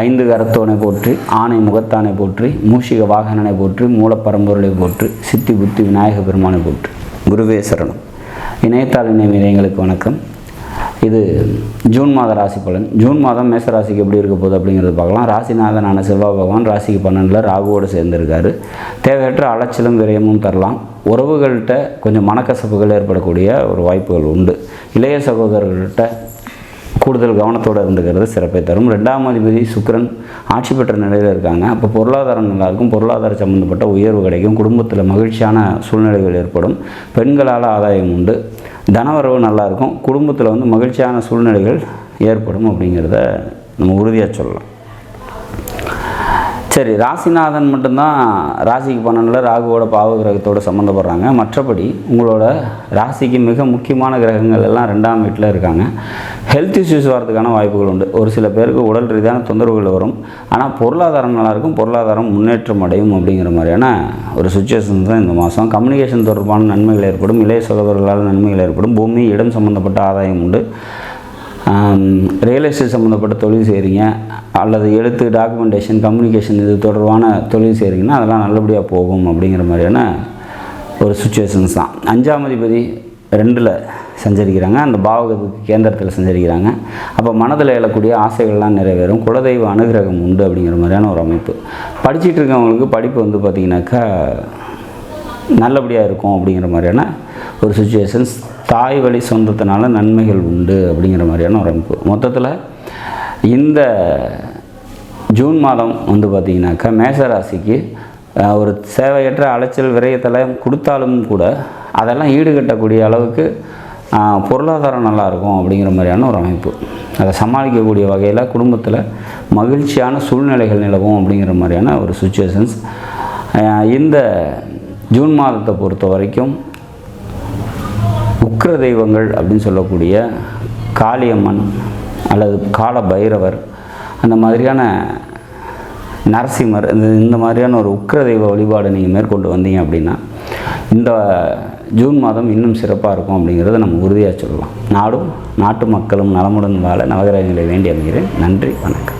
ஐந்து கரத்தோனை போற்றி, ஆனை முகத்தானை போற்றி, மூஷிக வாகனனை போற்றி, மூலப்பரம்பொருளை போற்றி, சித்தி புத்தி விநாயக பெருமானை போற்றி. குருவே சரணம். இணையத்தாள் இணையங்களுக்கு வணக்கம். இது ஜூன் மாத ராசி பலன். ஜூன் மாதம் மேச ராசிக்கு எப்படி இருக்க போகுது அப்படிங்கிறது பார்க்கலாம். ராசிநாதனான செவ்வாய் பகவான் ராசிக்கு 12 ராகுவோடு சேர்ந்திருக்காரு. தேவையற்ற அலைச்சலும் விரயமும் தரலாம். உறவுகள்கிட்ட கொஞ்சம் மனக்கசப்புகள் ஏற்படக்கூடிய ஒரு வாய்ப்புகள் உண்டு. இளைய சகோதரர்கள்ட்ட கூடுதல் கவனத்தோடு இருந்துக்கிறது சிறப்பை தரும். 2ஆம் அதிபதி சுக்கிரன் ஆட்சி பெற்ற நிலையில் இருக்காங்க. அப்போ பொருளாதாரம் நல்லாயிருக்கும். பொருளாதார சம்மந்தப்பட்ட உயர்வு கிடைக்கும். குடும்பத்தில் மகிழ்ச்சியான சூழ்நிலைகள் ஏற்படும். பெண்களால் ஆதாயம் உண்டு. தனவரவு நல்லாயிருக்கும். குடும்பத்தில் மகிழ்ச்சியான சூழ்நிலைகள் ஏற்படும் அப்படிங்கிறத நம்ம உறுதியாக சொல்லலாம். சரி, ராசிநாதன் மட்டும்தான் ராசிக்கு 12 ராகுவோட பாவ கிரகத்தோடு சம்மந்தப்படுறாங்க. மற்றபடி உங்களோட ராசிக்கு மிக முக்கியமான கிரகங்கள் எல்லாம் 2ஆம் வீட்டில் இருக்காங்க. ஹெல்த் இஷ்யூஸ் வரதுக்கான வாய்ப்புகள் உண்டு. ஒரு சில பேருக்கு உடல் ரீதியான தொந்தரவுகள் வரும். ஆனால் பொருளாதாரம் நல்லாயிருக்கும். பொருளாதாரம் முன்னேற்றம் அடையும் அப்படிங்கிற மாதிரியான ஒரு சுச்சுவேஷன் தான் இந்த மாதம். கம்யூனிகேஷன் தொடர்பான நன்மைகள் ஏற்படும். இளைய சகோதரர்களால் நன்மைகள் ஏற்படும். பூமி இடம் சம்மந்தப்பட்ட ஆதாயம் உண்டு. ரியல் எஸ்டேட் சம்மந்தப்பட்ட தொழில் செய்கிறீங்க, அல்லது எழுத்து, டாக்குமெண்டேஷன், கம்யூனிகேஷன் இது தொடர்பான தொழில் செய்கிறீங்கன்னா அதெல்லாம் நல்லபடியாக போகும் அப்படிங்கிற மாதிரியான ஒரு சுச்சுவேஷன்ஸ் தான். 5ஆம் அதிபதி 2ல் சஞ்சரிக்கிறாங்க. அந்த பாவகத்துக்கு கேந்திரத்தில் சஞ்சரிக்கிறாங்க. அப்போ மனதில் எழக்கூடிய ஆசைகள்லாம் நிறைவேறும். குலதெய்வ அனுகிரகம் உண்டு அப்படிங்கிற மாதிரியான ஒரு அமைப்பு. படிச்சுட்டு இருக்கவங்களுக்கு படிப்பு பார்த்திங்கனாக்கா நல்லபடியாக இருக்கும் அப்படிங்கிற மாதிரியான ஒரு சுச்சுவேஷன்ஸ். தாய் வழி சொந்தத்தினால நன்மைகள் உண்டு அப்படிங்கிற மாதிரியான ஒரு அமைப்பு. மொத்தத்தில் இந்த ஜூன் மாதம் பார்த்திங்கனாக்கா மேசராசிக்கு ஒரு சேவையற்ற அலைச்சல் விரயத்தில் கொடுத்தாலும் கூட அதெல்லாம் ஈடுகட்டக்கூடிய அளவுக்கு பொருளாதாரம் நல்லாயிருக்கும் அப்படிங்கிற மாதிரியான ஒரு அமைப்பு. அதை சமாளிக்கக்கூடிய வகையில் குடும்பத்தில் மகிழ்ச்சியான சூழ்நிலைகள் நிலவும் அப்படிங்கிற மாதிரியான ஒரு சுச்சுவேஷன்ஸ். இந்த ஜூன் மாதத்தை பொறுத்த வரைக்கும் உக்கிர தெய்வங்கள் அப்படின்னு சொல்லக்கூடிய காளியம்மன் அல்லது கால பைரவர், அந்த மாதிரியான நரசிம்மர், இந்த மாதிரியான ஒரு உக்கிர தெய்வ வழிபாடு நீங்கள் மேற்கொண்டு வந்தீங்க அப்படின்னா இந்த ஜூன் மாதம் இன்னும் சிறப்பாக இருக்கும் அப்படிங்கிறத நம்ம உறுதியாக சொல்லலாம். நாடும் நாட்டு மக்களும் நலமுடன் வாழ நவகிரகங்களை வேண்டி அமைகிறேன். நன்றி, வணக்கம்.